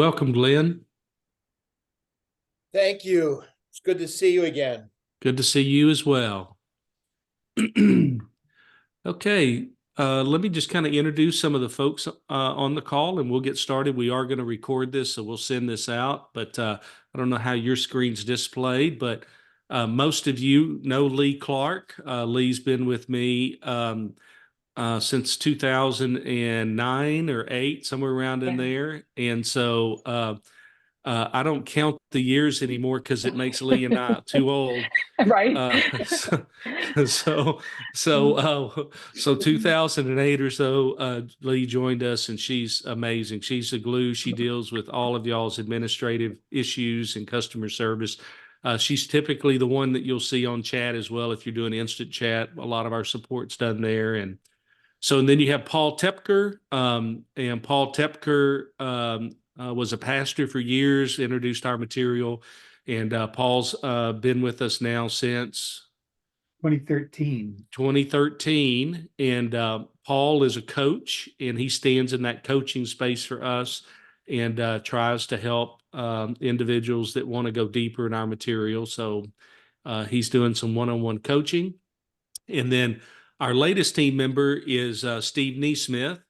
Welcome, Glenn. Thank you. It's good to see you again. Good to see you as well. Okay, let me just kind of introduce some of the folks on the call and we'll get started. We are going to record this, so we'll send this out, but I don't know how your screen's displayed, but most of you know Lee Clark. Lee's been with me since 2009 or 8, somewhere around in there. And so I don't count the years anymore because it makes Lee and I too old. Right. So, so 2008 or so, Lee joined us, and she's amazing. She's the glue. She deals with all of y'all's administrative issues and customer service. She's typically the one that you'll see on chat as well. If you're doing instant chat, a lot of our support's done there. And then you have Paul Tepker, and Paul Tepker was a pastor for years, introduced our material, and Paul's been with us now since 2013. And Paul is a coach, and he stands in that coaching space for us and tries to help individuals that want to go deeper in our material. So he's doing some one-on-one coaching. And then our latest team member is Steve Neesmith.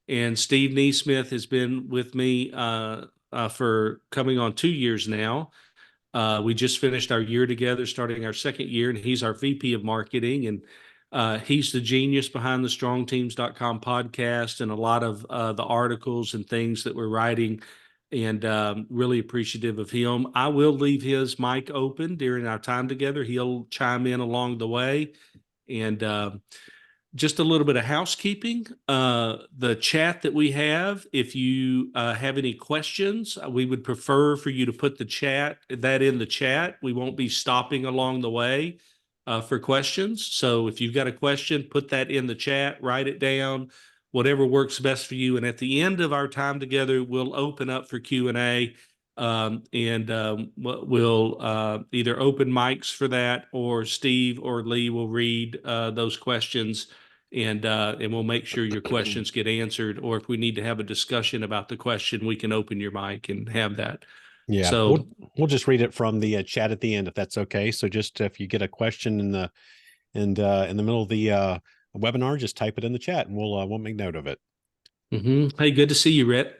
And Steve Neesmith has been with me for coming on 2 years now. We just finished our year together, starting our second year, and he's our VP of marketing. And he's the genius behind the strongteams.com podcast and a lot of the articles and things that we're writing, and really appreciative of him. I will leave his mic open during our time together. He'll chime in along the way. And just a little bit of housekeeping. The chat that we have, if you have any questions, we would prefer for you to put that in the chat. We won't be stopping along the way for questions. So if you've got a question, put that in the chat, write it down, whatever works best for you. And at the end of our time together, we'll open up for Q&A. We'll either open mics for that, or Steve or Lee will read those questions, and we'll make sure your questions get answered. Or if we need to have a discussion about the question, we can open your mic and have that. Yeah, so we'll just read it from the chat at the end, if that's okay. So just if you get a question in the middle of the webinar, just type it in the chat, and we'll make note of it. Hey, good to see you, Rhett.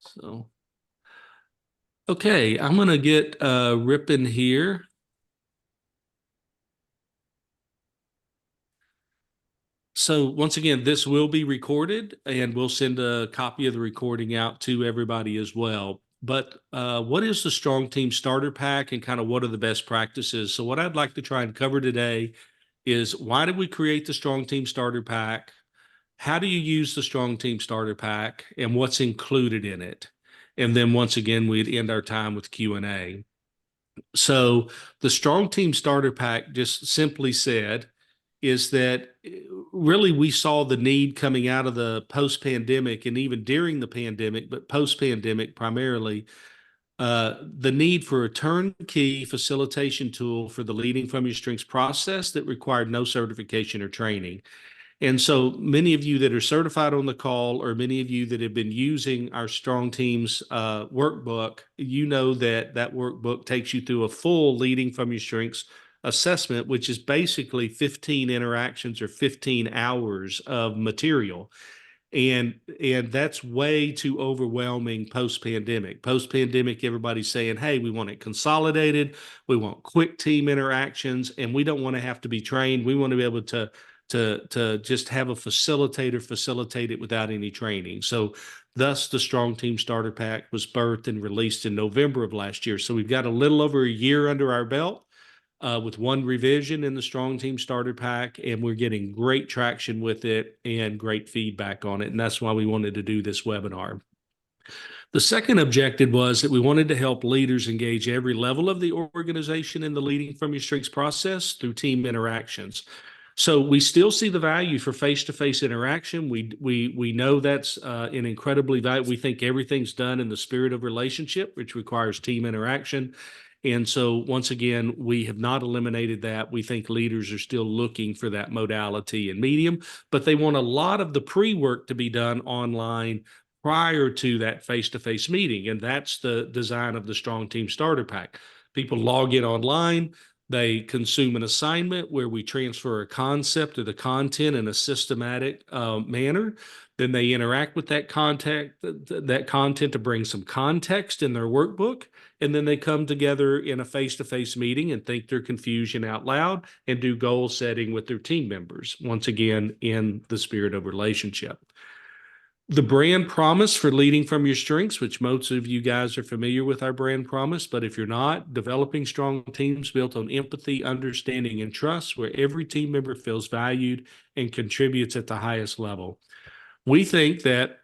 So. Okay, I'm going to get ripping here. So once again, this will be recorded, and we'll send a copy of the recording out to everybody as well. But what is the Strong Team Starter Pack, and kind of what are the best practices? So what I'd like to try and cover today is, why did we create the Strong Team Starter Pack? How do you use the Strong Team Starter Pack, and what's included in it? And then once again, we'd end our time with Q&A. So the Strong Team Starter Pack, just simply said, is that really we saw the need coming out of the post-pandemic, and even during the pandemic, but post-pandemic primarily, the need for a turnkey facilitation tool for the Leading From Your Strengths process that required no certification or training. And so many of you that are certified on the call, or many of you that have been using our Strong Teams workbook, you know that workbook takes you through a full Leading From Your Strengths assessment, which is basically 15 interactions or 15 hours of material. And that's way too overwhelming post-pandemic. Post-pandemic, everybody's saying, hey, we want it consolidated. We want quick team interactions, and we don't want to have to be trained. We want to be able to just have a facilitator facilitate it without any training. So thus the Strong Team Starter Pack was birthed and released in November of last year. So we've got a little over a year under our belt with one revision in the Strong Team Starter Pack, and we're getting great traction with it and great feedback on it. And that's why we wanted to do this webinar. The second objective was that we wanted to help leaders engage every level of the organization in the Leading From Your Strengths process through team interactions. So we still see the value for face-to-face interaction. We know that's an incredibly valuable. We think everything's done in the spirit of relationship, which requires team interaction. And so once again, we have not eliminated that. We think leaders are still looking for that modality and medium, but they want a lot of the pre-work to be done online prior to that face-to-face meeting. And that's the design of the Strong Team Starter Pack. People log in online, they consume an assignment where we transfer a concept or the content in a systematic manner. Then they interact with that content to bring some context in their workbook. And then they come together in a face-to-face meeting and think their confusion out loud and do goal setting with their team members, once again, in the spirit of relationship. The brand promise for leading from your strengths, which most of you guys are familiar with our brand promise, but if you're not, developing strong teams built on empathy, understanding, and trust, where every team member feels valued and contributes at the highest level. We think that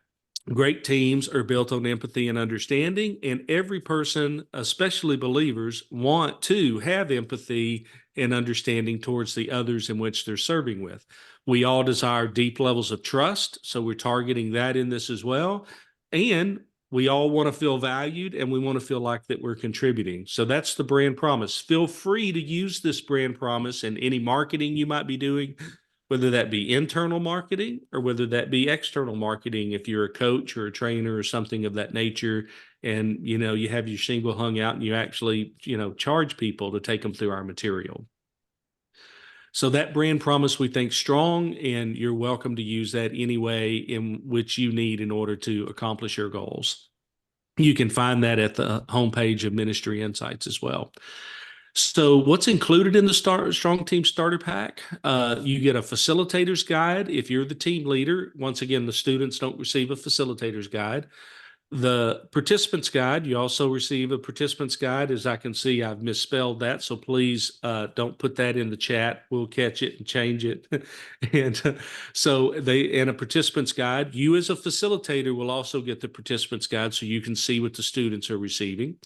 great teams are built on empathy and understanding, and every person, especially believers, want to have empathy and understanding towards the others in which they're serving with. We all desire deep levels of trust, so we're targeting that in this as well. And we all want to feel valued, and we want to feel like that we're contributing. So that's the brand promise. Feel free to use this brand promise in any marketing you might be doing, whether that be internal marketing or whether that be external marketing. If you're a coach or a trainer or something of that nature, and you have your shingle hung out and you actually charge people to take them through our material. So that brand promise we think strong, and you're welcome to use that any way in which you need in order to accomplish your goals. You can find that at the homepage of Ministry Insights as well. So what's included in the Strong Team Starter Pack? You get a facilitator's guide. If you're the team leader, once again, the students don't receive a facilitator's guide. The participants guide, you also receive a participants guide. As I can see, I've misspelled that, so please don't put that in the chat. We'll catch it and change it. And so in a participants guide, you as a facilitator will also get the participants guide so you can see what the students are receiving.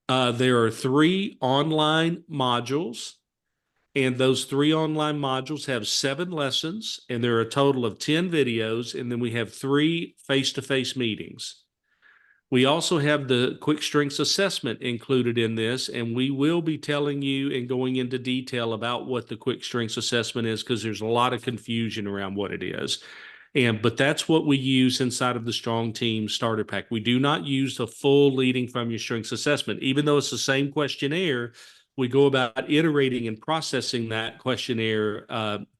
There are 3 online modules, and those 3 online modules have 7 lessons, and there are a total of 10 videos, and then we have 3 face-to-face meetings. We also have the Quick Strengths Assessment included in this, and we will be telling you and going into detail about what the Quick Strengths Assessment is, because there's a lot of confusion around what it is. But that's what we use inside of the Strong Team Starter Pack. We do not use the full Leading from Your Strengths assessment. Even though it's the same questionnaire, we go about iterating and processing that questionnaire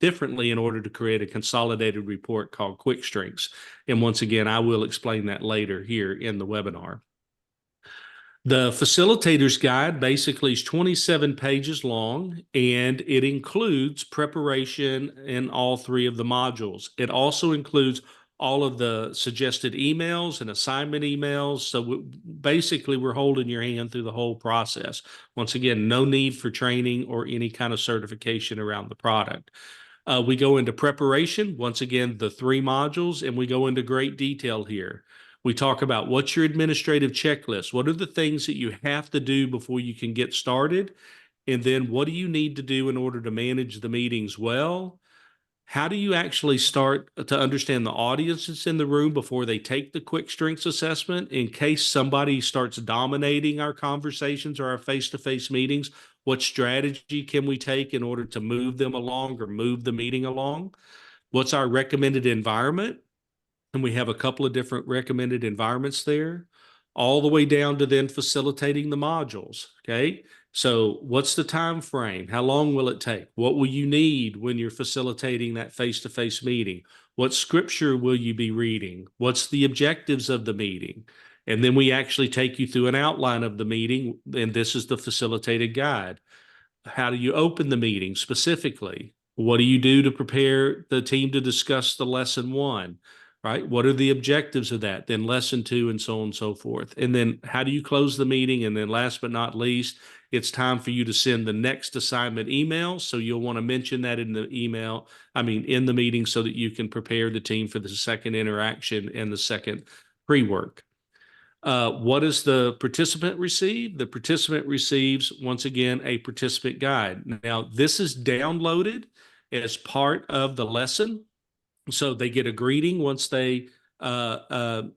differently in order to create a consolidated report called Quick Strengths. And once again, I will explain that later here in the webinar. The facilitator's guide basically is 27 pages long, and it includes preparation in all 3 of the modules. It also includes all of the suggested emails and assignment emails. So basically, we're holding your hand through the whole process. Once again, no need for training or any kind of certification around the product. We go into preparation, once again, the 3 modules, and we go into great detail here. We talk about what's your administrative checklist. What are the things that you have to do before you can get started? And then what do you need to do in order to manage the meetings well? How do you actually start to understand the audience that's in the room before they take the Quick Strengths Assessment? In case somebody starts dominating our conversations or our face-to-face meetings, what strategy can we take in order to move them along or move the meeting along? What's our recommended environment? And we have a couple of different recommended environments there, all the way down to then facilitating the modules, okay? So what's the time frame? How long will it take? What will you need when you're facilitating that face-to-face meeting? What scripture will you be reading? What's the objectives of the meeting? And then we actually take you through an outline of the meeting, and this is the facilitated guide. How do you open the meeting specifically? What do you do to prepare the team to discuss the lesson 1? Right? What are the objectives of that? Then lesson 2, and so on and so forth. And then how do you close the meeting? And then last but not least, it's time for you to send the next assignment email. So you'll want to mention that in the in the meeting, so that you can prepare the team for the second interaction and the second pre-work. What does the participant receive? The participant receives, once again, a participant guide. Now, this is downloaded as part of the lesson. So they get a greeting once they log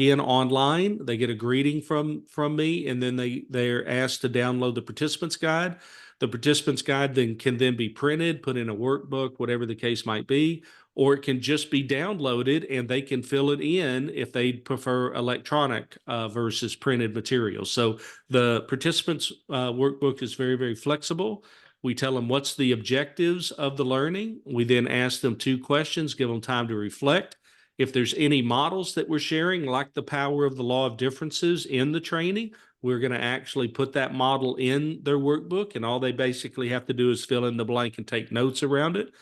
in online. They get a greeting from me, and then they're asked to download the participants guide. The participants guide then can be printed, put in a workbook, whatever the case might be, or it can just be downloaded and they can fill it in if they prefer electronic versus printed materials. So the participants' workbook is very, very flexible. We tell them what's the objectives of the learning. We then ask them 2 questions, give them time to reflect. If there's any models that we're sharing, like the power of the law of differences in the training, we're going to actually put that model in their workbook, and all they basically have to do is fill in the blank and take notes around it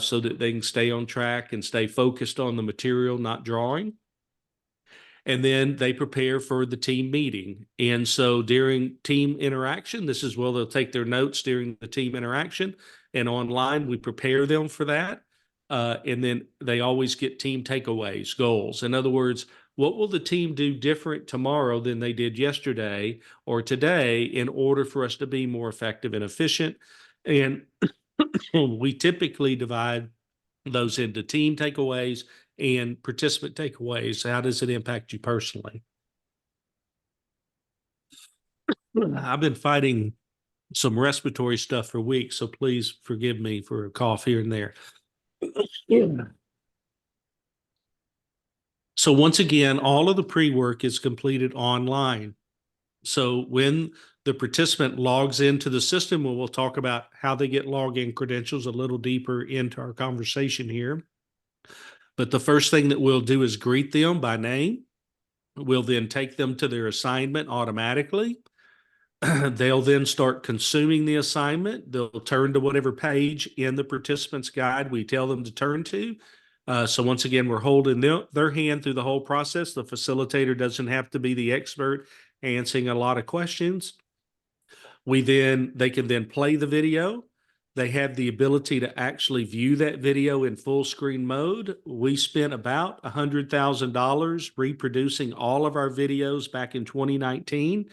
so that they can stay on track and stay focused on the material, not drawing. And then they prepare for the team meeting. And so during team interaction, this is where they'll take their notes during the team interaction, and online we prepare them for that. And then they always get team takeaways, goals. In other words, what will the team do different tomorrow than they did yesterday or today in order for us to be more effective and efficient? And we typically divide those into team takeaways and participant takeaways. How does it impact you personally? I've been fighting some respiratory stuff for weeks, so please forgive me for a cough here and there. So once again, all of the pre-work is completed online. So when the participant logs into the system, we'll talk about how they get login credentials a little deeper into our conversation here. But the first thing that we'll do is greet them by name. We'll then take them to their assignment automatically. They'll then start consuming the assignment. They'll turn to whatever page in the participant's guide we tell them to turn to. So once again, we're holding their hand through the whole process. The facilitator doesn't have to be the expert answering a lot of questions. They can then play the video. They have the ability to actually view that video in full screen mode. We spent about $100,000 reproducing all of our videos back in 2019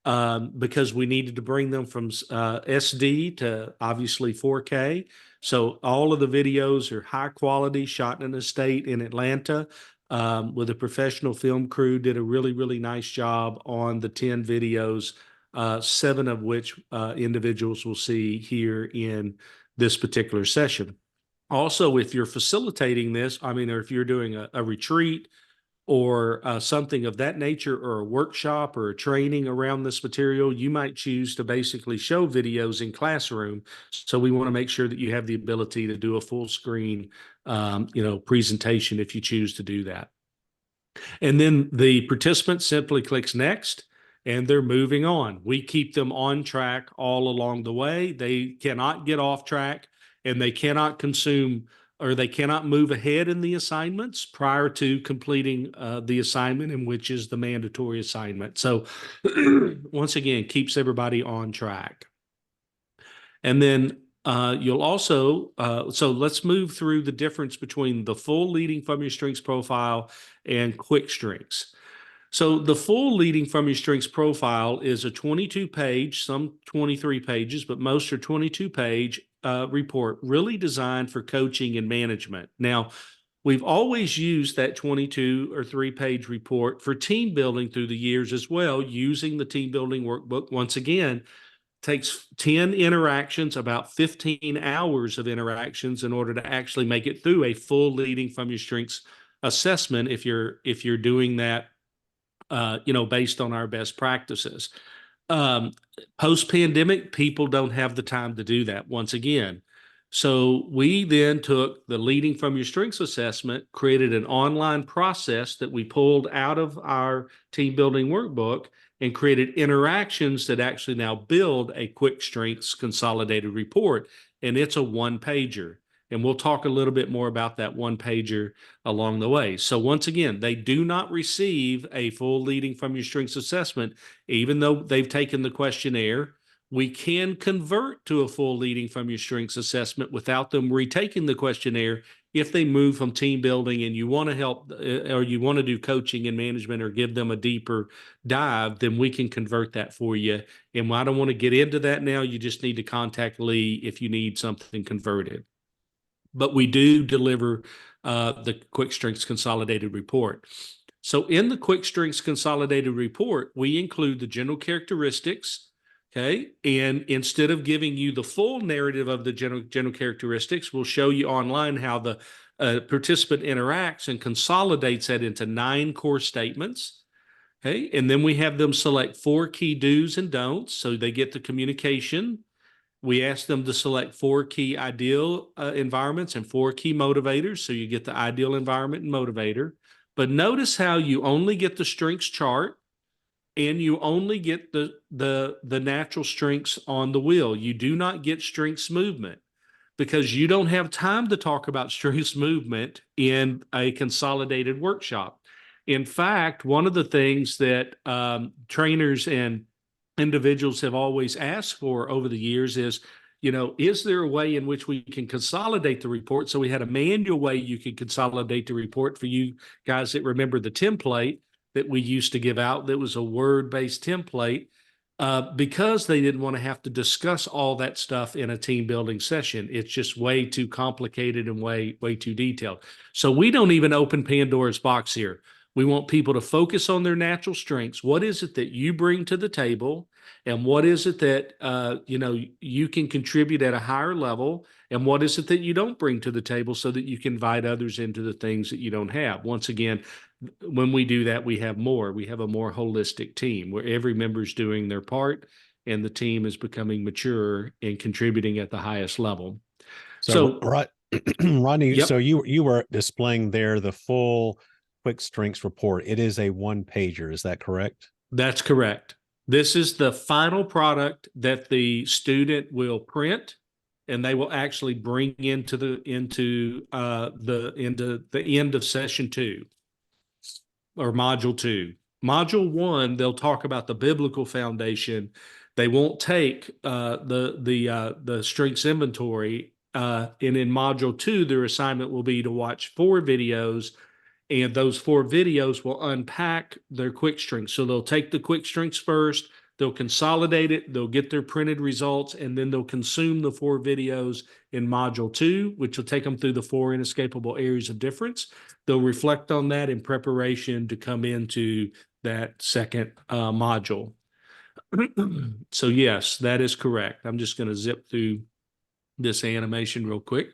because we needed to bring them from SD to obviously 4K. So all of the videos are high quality, shot in an estate in Atlanta with a professional film crew, did a really, really nice job on the 10 videos, 7 of which individuals will see here in this particular session. Also, if you're facilitating this, or if you're doing a retreat or something of that nature, or a workshop or a training around this material, you might choose to basically show videos in classroom. So we want to make sure that you have the ability to do a full screen, presentation if you choose to do that. And then the participant simply clicks next, and they're moving on. We keep them on track all along the way. They cannot get off track, and they cannot consume or they cannot move ahead in the assignments prior to completing the assignment, in which is the mandatory assignment. So once again, keeps everybody on track. And then you'll also, so let's move through the difference between the full Leading from Your Strengths profile and quick strengths. So the full Leading from Your Strengths profile is a 22-page, some 23 pages, but most are 22-page report, really designed for coaching and management. Now, we've always used that 22 or 3-page report for team building through the years as well, using the team building workbook. Once again, takes 10 interactions, about 15 hours of interactions in order to actually make it through a full Leading from Your Strengths assessment if you're doing that based on our best practices. Post-pandemic, people don't have the time to do that once again. So we then took the Leading from Your Strengths assessment, created an online process that we pulled out of our team building workbook, and created interactions that actually now build a quick strengths consolidated report. And it's a 1-pager. And we'll talk a little bit more about that 1-pager along the way. So once again, they do not receive a full Leading from Your Strengths assessment, even though they've taken the questionnaire. We can convert to a full Leading from Your Strengths assessment without them retaking the questionnaire if they move from team building and you want to help or you want to do coaching and management or give them a deeper dive, then we can convert that for you. And I don't want to get into that now. You just need to contact Lee if you need something converted. But we do deliver the Quick Strengths Consolidated Report. So in the Quick Strengths Consolidated Report, we include the general characteristics, okay? And instead of giving you the full narrative of the general characteristics, we'll show you online how the a participant interacts and consolidates that into 9 core statements. Okay. And then we have them select 4 key do's and don'ts. So they get the communication. We ask them to select 4 key ideal environments and 4 key motivators. So you get the ideal environment and motivator. But notice how you only get the strengths chart and you only get the natural strengths on the wheel. You do not get strengths movement because you don't have time to talk about strengths movement in a consolidated workshop. In fact, one of the things that trainers and individuals have always asked for over the years is, is there a way in which we can consolidate the report? So we had a manual way you could consolidate the report. For you guys that remember the template that we used to give out, that was a word-based template, because they didn't want to have to discuss all that stuff in a team building session. It's just way too complicated and way too detailed. So we don't even open Pandora's box here. We want people to focus on their natural strengths. What is it that you bring to the table? And what is it that, you can contribute at a higher level? And what is it that you don't bring to the table so that you can invite others into the things that you don't have? Once again, when we do that, we have a more holistic team where every member is doing their part and the team is becoming mature and contributing at the highest level. So Rodney, Yep. so you were displaying there the full quick strengths report. It is a 1-pager. Is that correct? That's correct. This is the final product that the student will print, and they will actually bring into the end of session 2 or module 2. Module 1, they'll talk about the biblical foundation. They won't take the strengths inventory, and in module 2, their assignment will be to watch 4 videos. And those 4 videos will unpack their quick strengths. So they'll take the quick strengths first, they'll consolidate it, they'll get their printed results, and then they'll consume the 4 videos in module 2, which will take them through the 4 inescapable areas of difference. They'll reflect on that in preparation to come into that second module. So yes, that is correct. I'm just going to zip through this animation real quick.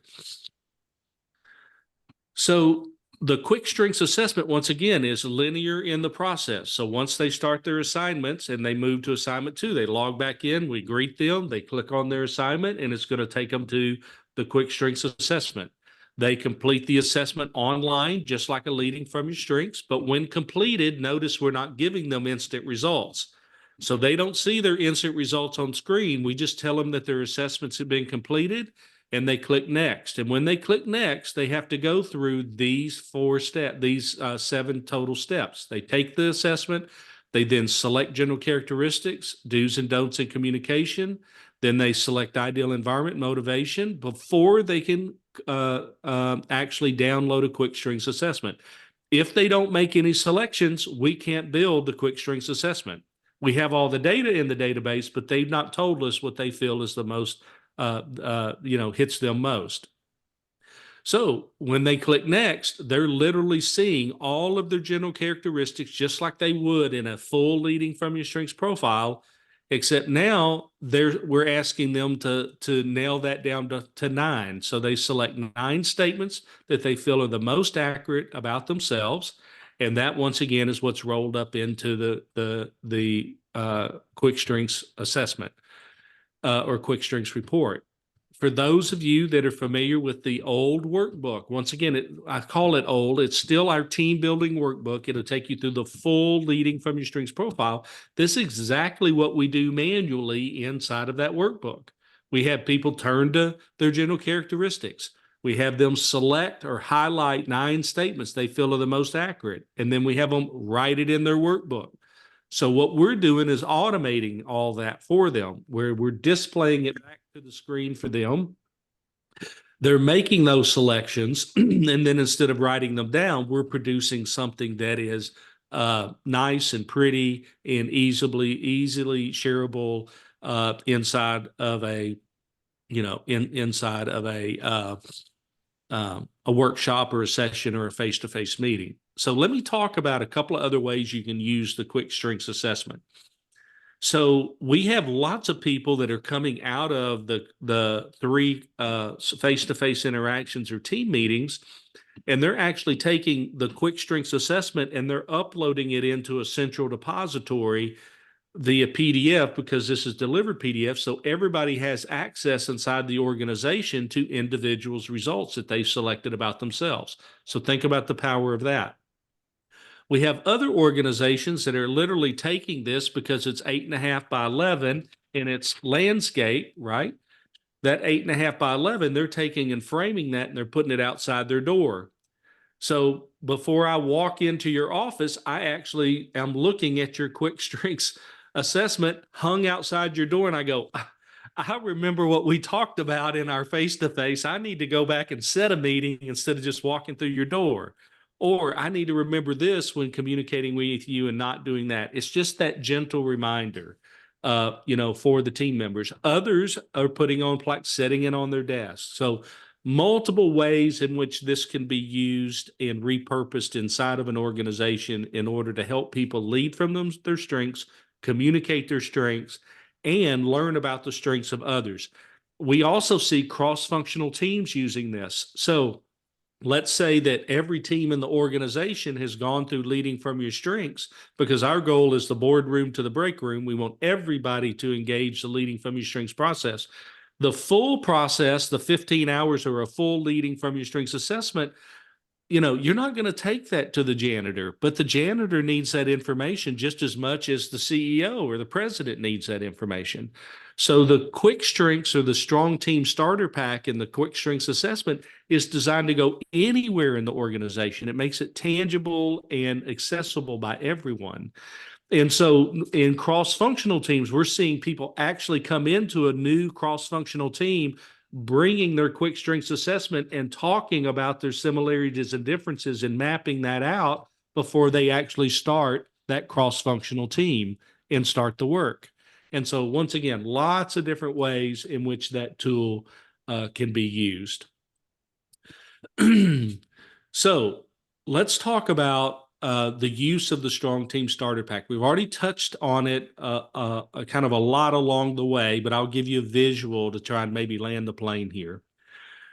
So the quick strengths assessment, once again, is linear in the process. So once they start their assignments and they move to assignment 2, they log back in, we greet them, they click on their assignment, and it's going to take them to the quick strengths assessment. They complete the assessment online, just like a leading from your strengths. But when completed, notice we're not giving them instant results. So they don't see their instant results on screen. We just tell them that their assessments have been completed, and they click next. And when they click next, they have to go through these 7 total steps. They take the assessment, they then select general characteristics, do's and don'ts in communication. Then they select ideal environment, motivation before they can actually download a quick strengths assessment. If they don't make any selections, we can't build the quick strengths assessment. We have all the data in the database, but they've not told us what they feel is the most hits them most. So when they click next, they're literally seeing all of their general characteristics just like they would in a full leading from your strengths profile, except now we're asking them to nail that down to 9. So they select 9 statements that they feel are the most accurate about themselves. And that, once again, is what's rolled up into the quick strengths assessment. Or quick strengths report. For those of you that are familiar with the old workbook, once again, I call it old. It's still our team building workbook. It'll take you through the full leading from your strengths profile. This is exactly what we do manually inside of that workbook. We have people turn to their general characteristics. We have them select or highlight 9 statements they feel are the most accurate, and then we have them write it in their workbook. So what we're doing is automating all that for them, where we're displaying it back to the screen for them. They're making those selections, and then instead of writing them down, we're producing something that is nice and pretty and easily shareable inside of a a workshop or a session or a face-to-face meeting. So let me talk about a couple of other ways you can use the quick strengths assessment. So we have lots of people that are coming out of the 3 face-to-face interactions or team meetings, And they're actually taking the quick strengths assessment and they're uploading it into a central depository via PDF, because this is delivered PDF. So everybody has access inside the organization to individuals' results that they've selected about themselves. So think about the power of that. We have other organizations that are literally taking this because it's 8.5 by 11 and it's landscape, right? That 8.5 by 11, they're taking and framing that and they're putting it outside their door. So before I walk into your office, I actually am looking at your quick strengths assessment hung outside your door. And I go, I remember what we talked about in our face-to-face. I need to go back and set a meeting instead of just walking through your door. Or I need to remember this when communicating with you and not doing that. It's just that gentle reminder, for the team members. Others are putting on plaques, setting it on their desk. So multiple ways in which this can be used and repurposed inside of an organization in order to help people lead from their strengths, communicate their strengths, and learn about the strengths of others. We also see cross-functional teams using this. So let's say that every team in the organization has gone through leading from your strengths, because our goal is the boardroom to the break room. We want everybody to engage the leading from your strengths process. The full process, the 15 hours or a full leading from your strengths assessment, you're not going to take that to the janitor, but the janitor needs that information just as much as the CEO or the president needs that information. So the quick strengths or the strong team starter pack and the quick strengths assessment is designed to go anywhere in the organization. It makes it tangible and accessible by everyone. And so in cross-functional teams, we're seeing people actually come into a new cross-functional team, bringing their quick strengths assessment and talking about their similarities and differences and mapping that out before they actually start that cross-functional team and start the work. And so once again, lots of different ways in which that tool can be used. So let's talk about the use of the Strong Team Starter Pack. We've already touched on it kind of a lot along the way, but I'll give you a visual to try and maybe land the plane here.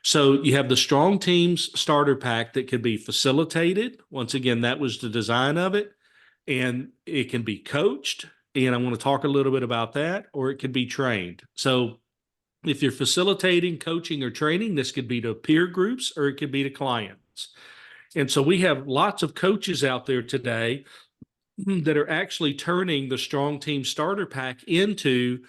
So you have the Strong Teams Starter Pack that can be facilitated. Once again, that was the design of it. And it can be coached. And I want to talk a little bit about that, or it can be trained. So if you're facilitating, coaching, or training, this could be to peer groups or it could be to clients. And so we have lots of coaches out there today that are actually turning the Strong Team Starter Pack into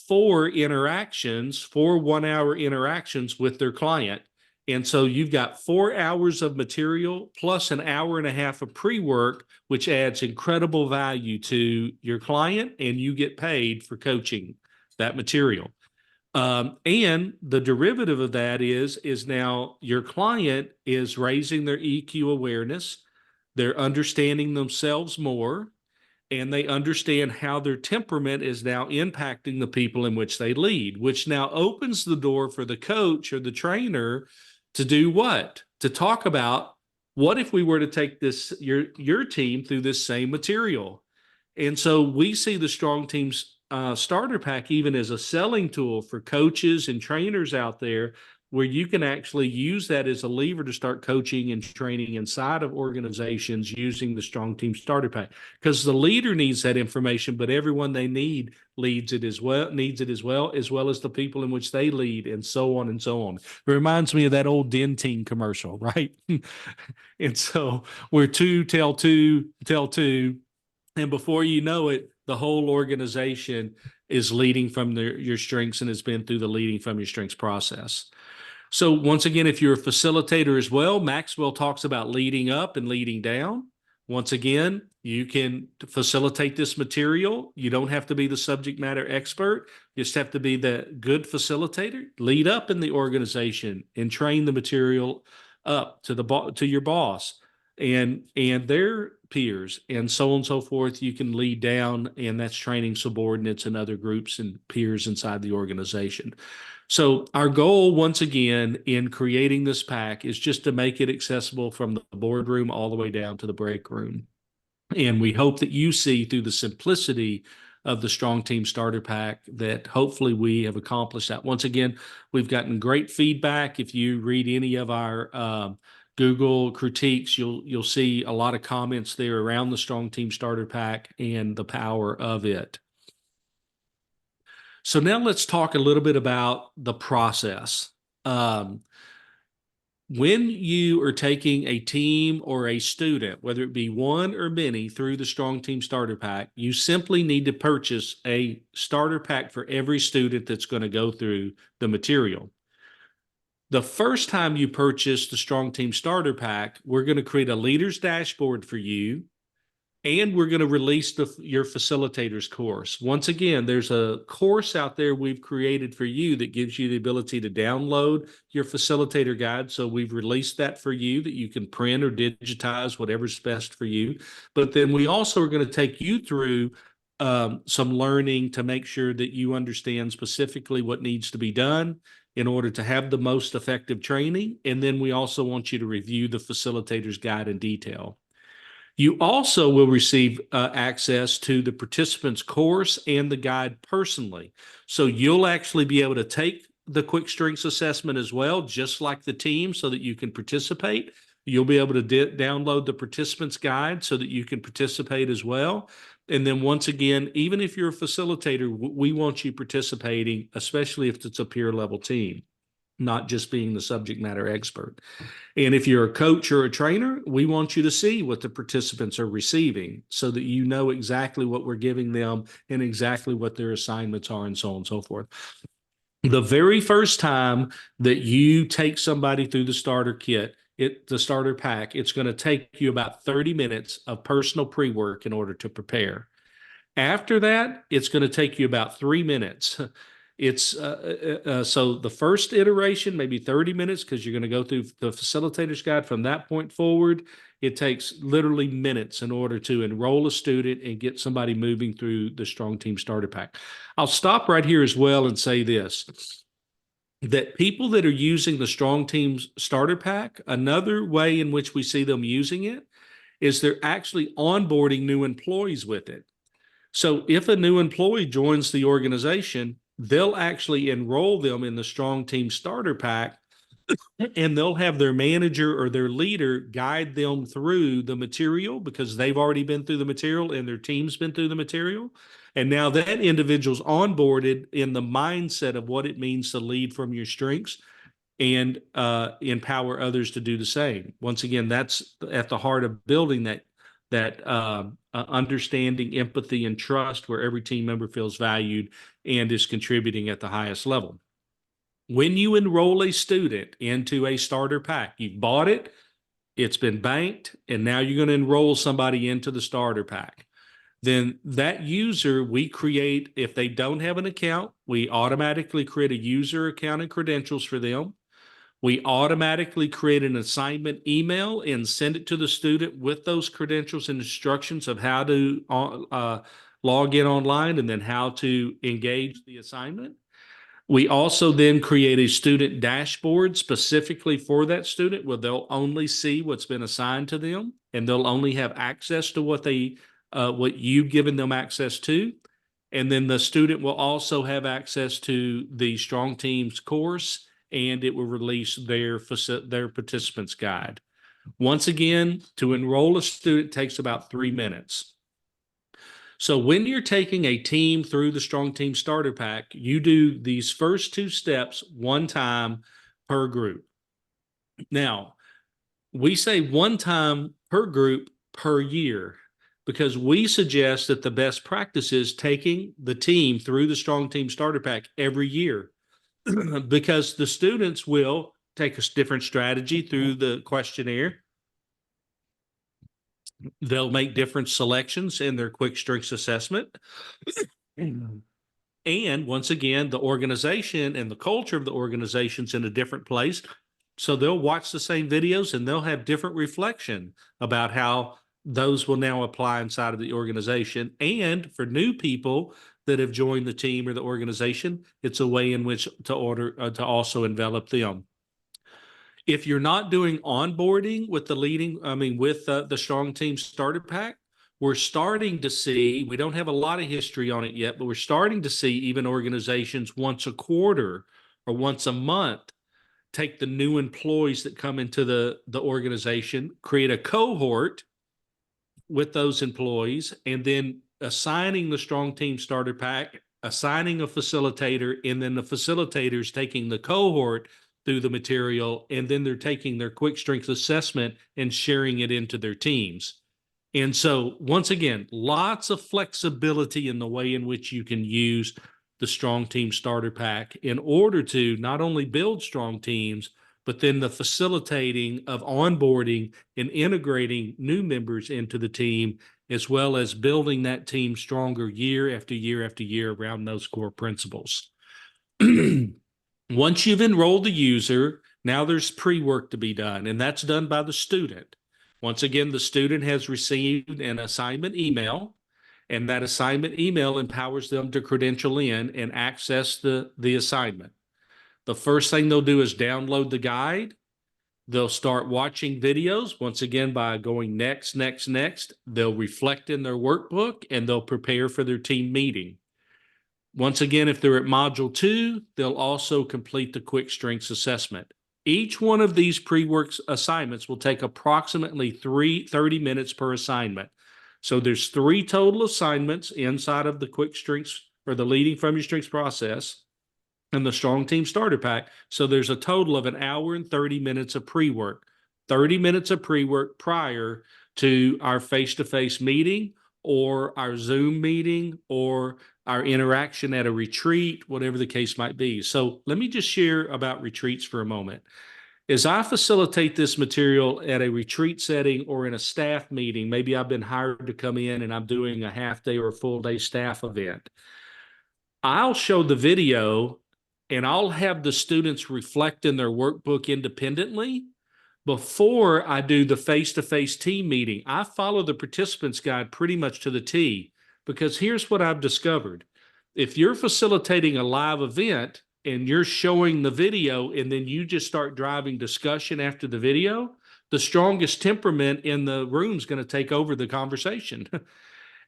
4 1-hour interactions with their client. And so you've got 4 hours of material plus an hour and a half of pre-work, which adds incredible value to your client, and you get paid for coaching that material. And the derivative of that is now your client is raising their EQ awareness. They're understanding themselves more, and they understand how their temperament is now impacting the people in which they lead, which now opens the door for the coach or the trainer to do what? To talk about, what if we were to take this, your team through this same material? And so we see the Strong Teams Starter Pack even as a selling tool for coaches and trainers out there, where you can actually use that as a lever to start coaching and training inside of organizations using the Strong Team Starter Pack. Because the leader needs that information, but everyone they need needs it as well, as well as the people in which they lead, and so on and so on. It reminds me of that old Dentyne commercial, right? And so we're two tell two, and before you know it, the whole organization is leading from your strengths and has been through the leading from your strengths process. So once again, if you're a facilitator as well, Maxwell talks about leading up and leading down. Once again, you can facilitate this material. You don't have to be the subject matter expert. You just have to be the good facilitator. Lead up in the organization and train the material up to your boss and their peers, and so on and so forth. You can lead down, and that's training subordinates and other groups and peers inside the organization. So our goal, once again, in creating this pack is just to make it accessible from the boardroom all the way down to the break room. And we hope that you see through the simplicity of the Strong Team Starter Pack that hopefully we have accomplished that. Once again, we've gotten great feedback. If you read any of our Google critiques, you'll see a lot of comments there around the Strong Team Starter Pack and the power of it. So now let's talk a little bit about the process. When you are taking a team or a student, whether it be one or many, through the Strong Team Starter Pack, you simply need to purchase a starter pack for every student that's going to go through the material. The first time you purchase the Strong Team Starter Pack, we're going to create a leader's dashboard for you, and we're going to release your facilitators course. Once again, there's a course out there we've created for you that gives you the ability to download your facilitator guide. So we've released that for you that you can print or digitize, whatever's best for you. But then we also are going to take you through some learning to make sure that you understand specifically what needs to be done in order to have the most effective training. And then we also want you to review the facilitator's guide in detail. You also will receive access to the participants course and the guide personally. So you'll actually be able to take the quick strengths assessment as well, just like the team, so that you can participate. You'll be able to download the participants guide so that you can participate as well. And then once again, even if you're a facilitator, we want you participating, especially if it's a peer level team, not just being the subject matter expert. And if you're a coach or a trainer, we want you to see what the participants are receiving so that you know exactly what we're giving them and exactly what their assignments are, and so on and so forth. The very first time that you take somebody through the starter kit, the starter pack, it's going to take you about 30 minutes of personal pre-work in order to prepare. After that, it's going to take you about 3 minutes. It's so the first iteration, maybe 30 minutes, because you're going to go through the facilitator's guide. From that point forward, it takes literally minutes in order to enroll a student and get somebody moving through the Strong Team Starter Pack. I'll stop right here as well and say this, that people that are using the Strong Team Starter Pack, another way in which we see them using it is they're actually onboarding new employees with it. So if a new employee joins the organization, they'll actually enroll them in the Strong Team Starter Pack, and they'll have their manager or their leader guide them through the material because they've already been through the material and their team's been through the material. And now that individual's onboarded in the mindset of what it means to lead from your strengths and empower others to do the same. Once again, that's at the heart of building that understanding, empathy, and trust, where every team member feels valued and is contributing at the highest level. When you enroll a student into a starter pack, you've bought it, it's been banked, and now you're going to enroll somebody into the starter pack. Then that user, we create, if they don't have an account, we automatically create a user account and credentials for them. We automatically create an assignment email and send it to the student with those credentials and instructions of how to log in online and then how to engage the assignment. We also then create a student dashboard specifically for that student where they'll only see what's been assigned to them, and they'll only have access to what you've given them access to. And then the student will also have access to the Strong Teams course, and it will release their participants guide. Once again, to enroll a student takes about 3 minutes. So when you're taking a team through the Strong Team Starter Pack, you do these first 2 steps one time per group. Now, we say one time per group per year because we suggest that the best practice is taking the team through the Strong Team Starter Pack every year. Because the students will take a different strategy through the questionnaire. They'll make different selections in their quick strengths assessment. And once again, the organization and the culture of the organization's in a different place. So they'll watch the same videos and they'll have different reflection about how those will now apply inside of the organization. And for new people that have joined the team or the organization, it's a way in which to also envelop them. If you're not doing onboarding with the Strong Team Starter Pack, we're starting to see, we don't have a lot of history on it yet, but we're starting to see even organizations once a quarter or once a month take the new employees that come into the organization, create a cohort with those employees, and then assigning the Strong Team Starter Pack, assigning a facilitator, and then the facilitators taking the cohort through the material, and then they're taking their quick strength assessment and sharing it into their teams. And so once again, lots of flexibility in the way in which you can use the Strong Team Starter Pack in order to not only build strong teams, but then the facilitating of onboarding and integrating new members into the team, as well as building that team stronger year after year after year around those core principles. Once you've enrolled a user, now there's pre-work to be done, and that's done by the student. Once again, the student has received an assignment email, and that assignment email empowers them to credential in and access the assignment. The first thing they'll do is download the guide. They'll start watching videos, once again, by going next, next, next. They'll reflect in their workbook, and they'll prepare for their team meeting. Once again, if they're at Module 2, they'll also complete the Quick Strengths Assessment. Each one of these pre-work assignments will take approximately 30 minutes per assignment. So there's 3 total assignments inside of the Quick Strengths or the Leading from Your Strengths process and the Strong Team Starter Pack. So there's a total of 1 hour and 30 minutes of pre-work, 30 minutes of pre-work prior to our face-to-face meeting or our Zoom meeting or our interaction at a retreat, whatever the case might be. So let me just share about retreats for a moment. As I facilitate this material at a retreat setting or in a staff meeting, maybe I've been hired to come in and I'm doing a half day or a full day staff event. I'll show the video and I'll have the students reflect in their workbook independently before I do the face-to-face team meeting. I follow the participants guide pretty much to the T, because here's what I've discovered. If you're facilitating a live event and you're showing the video and then you just start driving discussion after the video, the strongest temperament in the room is going to take over the conversation.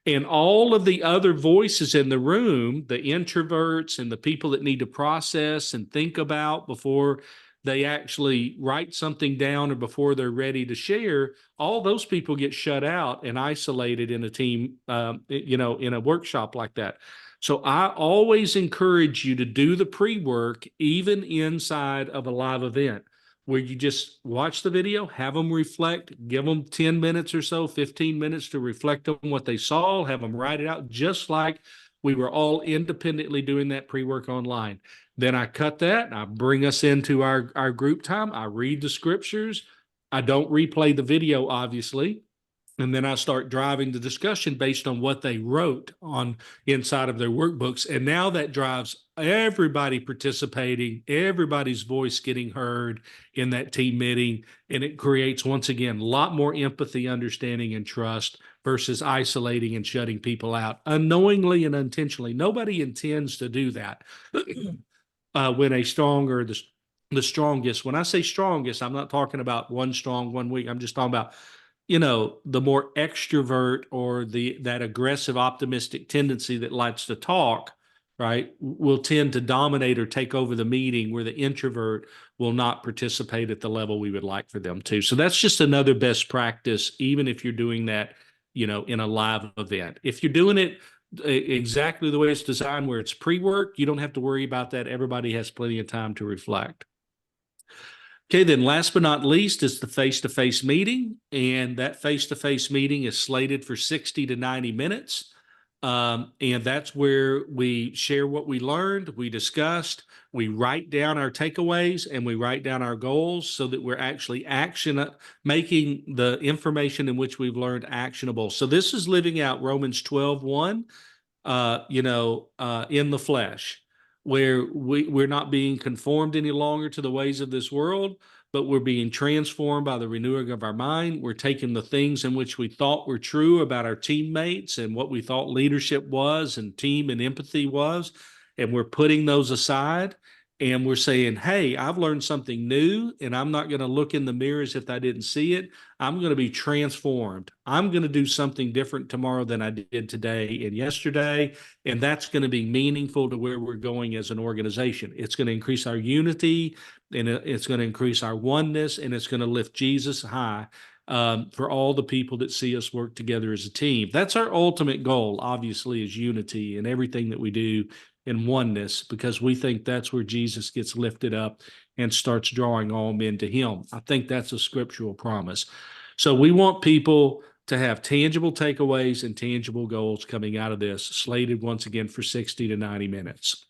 And all of the other voices in the room, the introverts and the people that need to process and think about before they actually write something down or before they're ready to share, all those people get shut out and isolated in a team, in a workshop like that. So I always encourage you to do the pre-work even inside of a live event, where you just watch the video, have them reflect, give them 10 minutes or so, 15 minutes to reflect on what they saw, have them write it out, just like we were all independently doing that pre-work online. Then I cut that and I bring us into our group time. I read the scriptures. I don't replay the video, obviously. And then I start driving the discussion based on what they wrote on inside of their workbooks. And now that drives everybody participating, everybody's voice getting heard in that team meeting. And it creates, once again, a lot more empathy, understanding, and trust versus isolating and shutting people out unknowingly and intentionally. Nobody intends to do that. When a strong or the strongest, when I say strongest, I'm not talking about one strong, 1 week. I'm just talking about, the more extrovert or that aggressive, optimistic tendency that likes to talk, right, will tend to dominate or take over the meeting, where the introvert will not participate at the level we would like for them to. So that's just another best practice, even if you're doing that, in a live event. If you're doing it exactly the way it's designed, where it's pre-work, you don't have to worry about that. Everybody has plenty of time to reflect. Okay, then last but not least is the face-to-face meeting, and that face-to-face meeting is slated for 60 to 90 minutes. And that's where we share what we learned, we discussed, we write down our takeaways, and we write down our goals so that we're actually making the information in which we've learned actionable. So this is living out Romans 12:1, in the flesh, where we're not being conformed any longer to the ways of this world, but we're being transformed by the renewing of our mind. We're taking the things in which we thought were true about our teammates and what we thought leadership was and team and empathy was, and we're putting those aside, and we're saying, hey, I've learned something new, and I'm not going to look in the mirror as if I didn't see it. I'm going to be transformed. I'm going to do something different tomorrow than I did today and yesterday, and that's going to be meaningful to where we're going as an organization. It's going to increase our unity, and it's going to increase our oneness, and it's going to lift Jesus high for all the people that see us work together as a team. That's our ultimate goal, obviously, is unity in everything that we do, in oneness, because we think that's where Jesus gets lifted up and starts drawing all men to him. I think that's a scriptural promise. So we want people to have tangible takeaways and tangible goals coming out of this, slated once again for 60 to 90 minutes.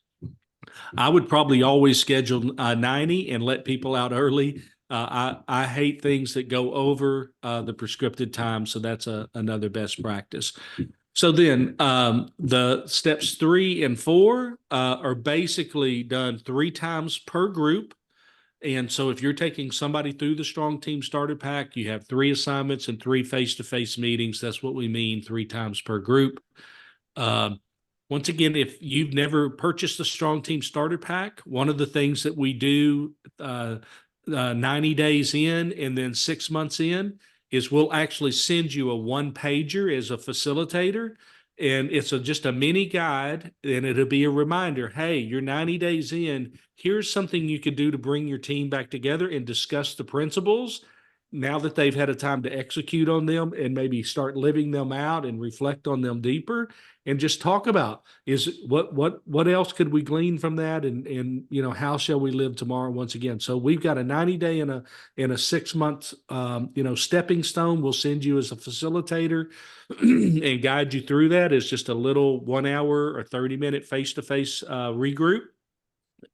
I would probably always schedule 90 and let people out early. I hate things that go over the prescripted time, so that's another best practice. So then the steps 3 and 4 are basically done 3 times per group. And so if you're taking somebody through the Strong Team Starter Pack, you have 3 assignments and 3 face-to-face meetings. That's what we mean, 3 times per group. Once again, if you've never purchased the Strong Team Starter Pack, one of the things that we do 90 days in and then 6 months in is we'll actually send you a 1-pager as a facilitator, and it's just a mini guide, and it'll be a reminder, hey, you're 90 days in, here's something you could do to bring your team back together and discuss the principles now that they've had a time to execute on them and maybe start living them out and reflect on them deeper, and just talk about what else could we glean from that, and how shall we live tomorrow once again. So we've got a 90-day and a 6-month stepping stone we'll send you as a facilitator and guide you through that. It's just a little 1 hour or 30-minute face-to-face regroup.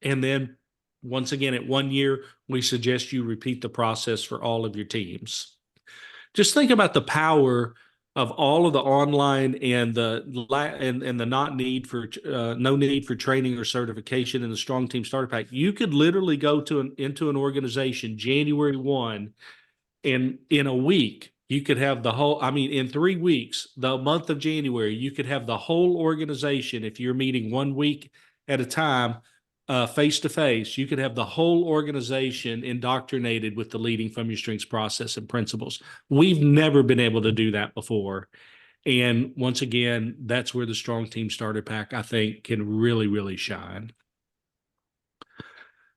And then once again, at 1 year, we suggest you repeat the process for all of your teams. Just think about the power of all of the online and the no need for training or certification in the Strong Team Starter Pack. You could literally go into an organization January 1, and in a week, you could have in 3 weeks, the month of January, you could have the whole organization, if you're meeting 1 week at a time, face-to-face, you could have the whole organization indoctrinated with the leading from your strengths process and principles. We've never been able to do that before. And once again, that's where the Strong Team Starter Pack, I think, can really, really shine.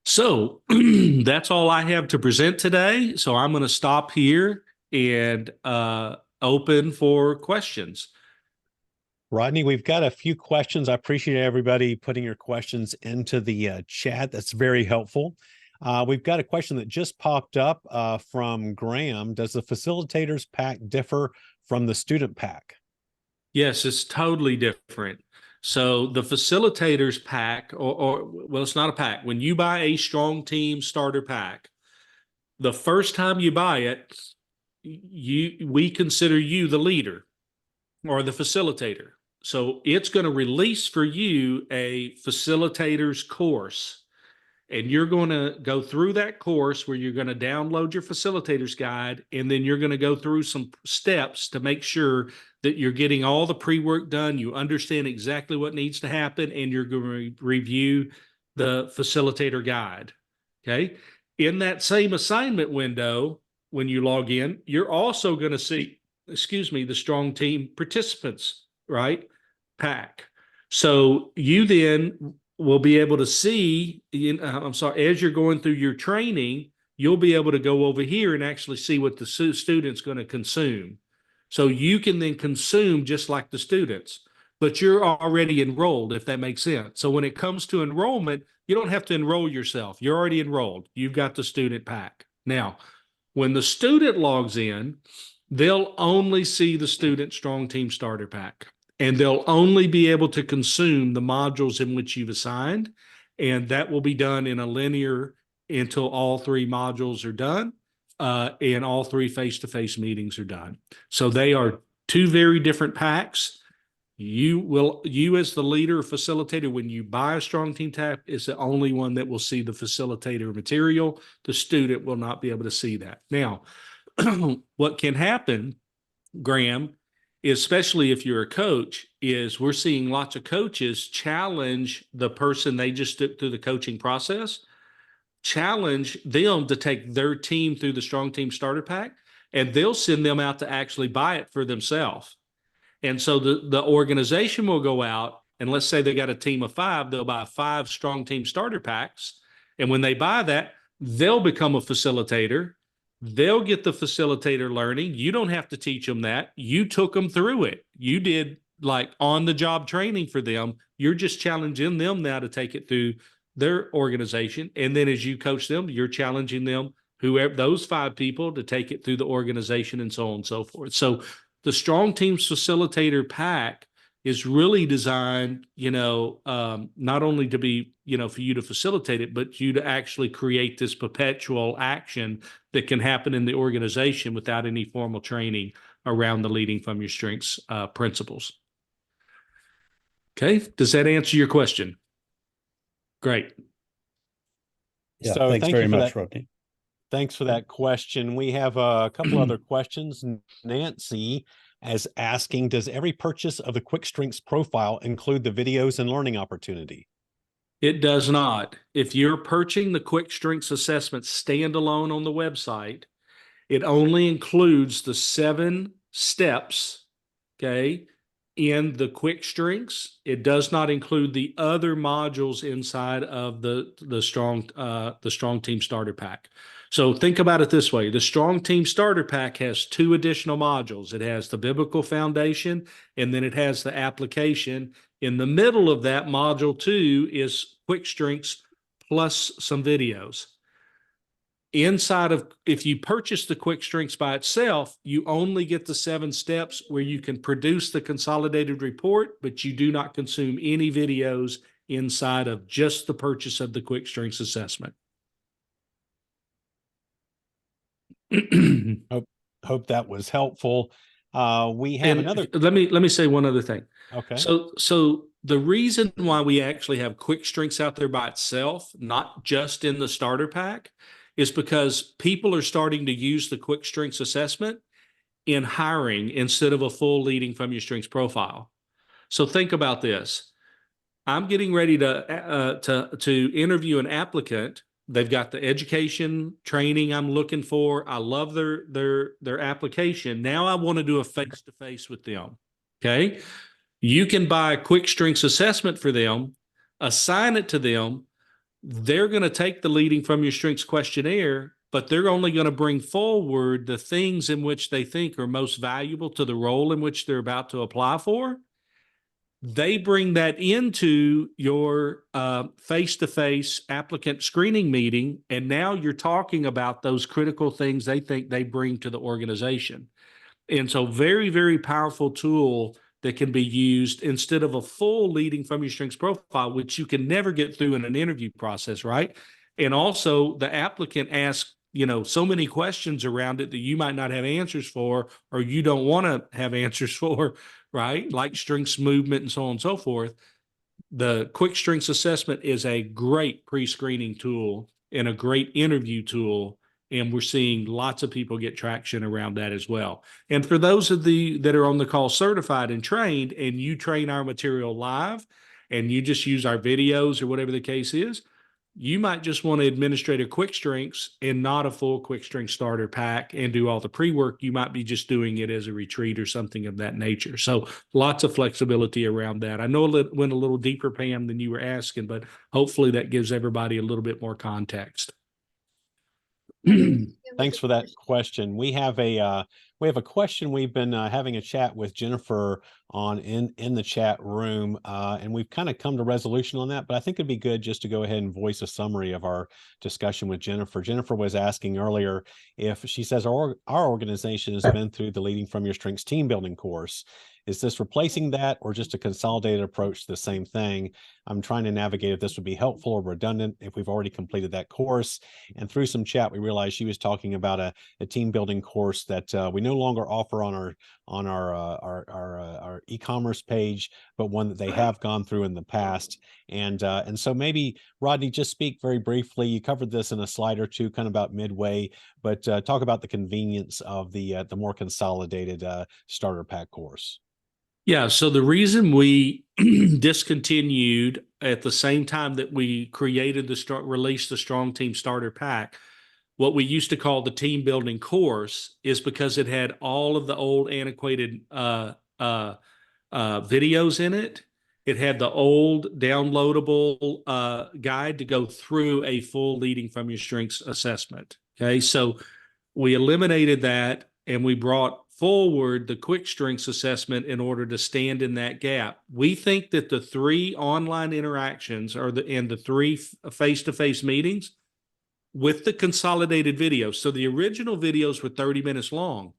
So that's all I have to present today. So I'm going to stop here and open for questions. Rodney, we've got a few questions. I appreciate everybody putting your questions into the chat. That's very helpful. We've got a question that just popped up from Graham. Does the Facilitators Pack differ from the Student Pack? Yes, it's totally different. So the Facilitators Pack, well, it's not a pack. When you buy a Strong Team Starter Pack, the first time you buy it, we consider you the leader or the facilitator. So it's going to release for you a facilitator's course, and you're going to go through that course where you're going to download your facilitator's guide, and then you're going to go through some steps to make sure that you're getting all the pre-work done, you understand exactly what needs to happen, and you're going to review the facilitator guide. Okay. In that same assignment window, when you log in, you're also going to see, the Strong Team Participants, right? Pack. So you then will be able to see, as you're going through your training, you'll be able to go over here and actually see what the student's going to consume. So you can then consume just like the students, but you're already enrolled, if that makes sense. So when it comes to enrollment, you don't have to enroll yourself. You're already enrolled. You've got the student pack. Now, when the student logs in, they'll only see the Student Strong Team Starter Pack, and they'll only be able to consume the modules in which you've assigned, and that will be done in a linear until all 3 modules are done, and all 3 face-to-face meetings are done. So they are 2 very different packs. You as the leader or facilitator, when you buy a Strong Team Pack, is the only one that will see the facilitator material. The student will not be able to see that. Now, what can happen, Graham, especially if you're a coach, is we're seeing lots of coaches challenge the person they just took through the coaching process, challenge them to take their team through the Strong Team Starter Pack, and they'll send them out to actually buy it for themselves. And so the organization will go out, and let's say they got a team of 5, they'll buy 5 Strong Team Starter Packs. And when they buy that, they'll become a facilitator. They'll get the facilitator learning. You don't have to teach them that. You took them through it. You did like on the job training for them. You're just challenging them now to take it through their organization. And then as you coach them, you're challenging them, whoever those 5 people, to take it through the organization and so on and so forth. So the Strong Teams Facilitator Pack is really designed, not only to be, for you to facilitate it, but you to actually create this perpetual action that can happen in the organization without any formal training around the leading from your strengths principles. Okay. Does that answer your question? Great. Yeah, So thanks thank very you for much, that. Rodney. Thanks for that question. We have a couple other questions. Nancy is asking, does every purchase of the Quick Strengths profile include the videos and learning opportunity? It does not. If you're purchasing the Quick Strengths Assessment standalone on the website, it only includes the 7 steps, okay, in the Quick Strengths. It does not include the other modules inside of the Strong Team Starter Pack. So think about it this way. The Strong Team Starter Pack has 2 additional modules. It has the biblical foundation, and then it has the application. In the middle of that, module 2 is Quick Strengths plus some videos. Inside of, if you purchase the Quick Strengths by itself, you only get the 7 steps where you can produce the consolidated report, but you do not consume any videos inside of just the purchase of the Quick Strengths Assessment. Hope that was helpful. We have another. Let me say one other thing. Okay. So the reason why we actually have Quick Strengths out there by itself, not just in the starter pack, is because people are starting to use the Quick Strengths Assessment in hiring instead of a full leading from your strengths profile. So think about this. I'm getting ready to interview an applicant. They've got the education training I'm looking for. I love their application. Now I want to do a face-to-face with them. Okay. You can buy a Quick Strengths Assessment for them, assign it to them. They're going to take the leading from your strengths questionnaire, but they're only going to bring forward the things in which they think are most valuable to the role in which they're about to apply for. They bring that into your face-to-face applicant screening meeting, and now you're talking about those critical things they think they bring to the organization. And so very, very powerful tool that can be used instead of a full leading from your strengths profile, which you can never get through in an interview process, right? And also the applicant asks, so many questions around it that you might not have answers for, or you don't want to have answers for, right? Like strengths movement and so on and so forth. The Quick Strengths Assessment is a great pre-screening tool and a great interview tool. And we're seeing lots of people get traction around that as well. And for those of that are on the call certified and trained, and you train our material live and you just use our videos or whatever the case is, you might just want to administrate a Quick Strengths and not a full Quick Strengths starter pack and do all the pre-work. You might be just doing it as a retreat or something of that nature. So lots of flexibility around that. I know it went a little deeper, Pam, than you were asking, but hopefully that gives everybody a little bit more context. Thanks for that question. We have a question. We've been having a chat with Jennifer on in the chat room, and we've kind of come to resolution on that. But I think it'd be good just to go ahead and voice a summary of our discussion with Jennifer. Jennifer was asking earlier if she says our organization has been through the Leading from Your Strengths team building course, is this replacing that or just a consolidated approach to the same thing? I'm trying to navigate if this would be helpful or redundant if we've already completed that course. And through some chat, we realized she was talking about a team building course that we no longer offer on our e-commerce page, but one that they have gone through in the past. And so maybe Rodney, just speak very briefly. You covered this in a slide or two, kind of about midway, but talk about the convenience of the more consolidated starter pack course. Yeah, so the reason we discontinued at the same time that we created released the Strong Team Starter Pack, what we used to call the team building course, is because it had all of the old antiquated videos in it. It had the old downloadable guide to go through a full leading from your strengths assessment. Okay, so we eliminated that and we brought forward the quick strengths assessment in order to stand in that gap. We think that the 3 online interactions and the 3 face-to-face meetings with the consolidated videos. So the original videos were 30 minutes long.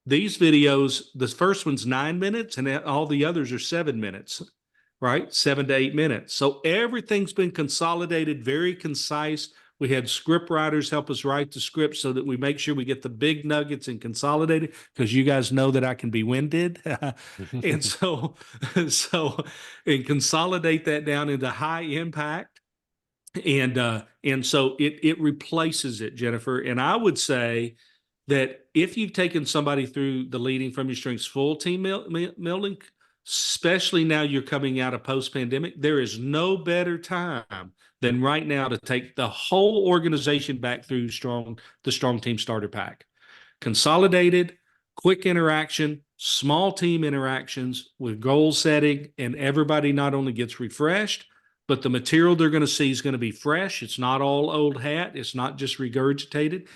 These videos, the first one's 9 minutes and all the others are 7 minutes, right? 7 to 8 minutes. So everything's been consolidated, very concise. We had script writers help us write the script so that we make sure we get the big nuggets and consolidated, because you guys know that I can be winded. And so and consolidate that down into high impact. And so it replaces it, Jennifer. And I would say that if you've taken somebody through the Leading from Your Strengths full team building, especially now you're coming out of post-pandemic, there is no better time than right now to take the whole organization back through the Strong Team Starter Pack. Consolidated, quick interaction, small team interactions with goal setting, and everybody not only gets refreshed, but the material they're going to see is going to be fresh. It's not all old hat. It's not just regurgitated.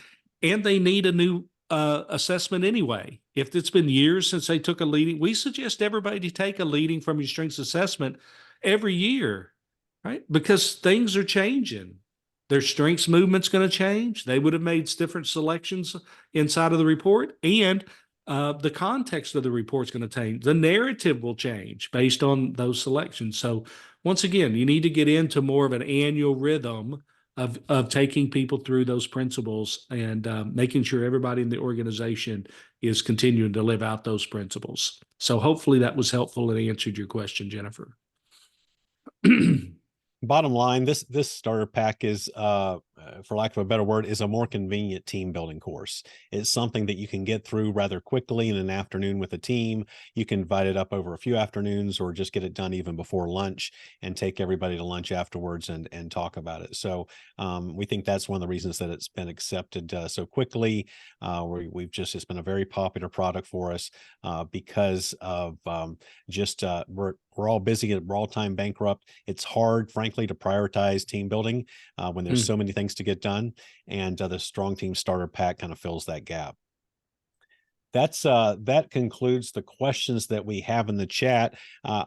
And they need a new assessment anyway. If it's been years since they took a leading, we suggest everybody take a Leading from Your Strengths assessment every year, right? Because things are changing. Their strengths movement's going to change. They would have made different selections inside of the report, and the context of the report's going to change. The narrative will change based on those selections. So once again, you need to get into more of an annual rhythm of taking people through those principles and making sure everybody in the organization is continuing to live out those principles. So hopefully that was helpful and answered your question, Jennifer. Bottom line, this starter pack is, for lack of a better word, is a more convenient team building course. It's something that you can get through rather quickly in an afternoon with a team. You can divide it up over a few afternoons or just get it done even before lunch and take everybody to lunch afterwards and talk about it. So we think that's one of the reasons that it's been accepted so quickly. It's been a very popular product for us because of we're all busy, we're all time bankrupt. It's hard, frankly, to prioritize team building when there's so many things to get done. And the Strong Team Starter Pack kind of fills that gap. That concludes the questions that we have in the chat.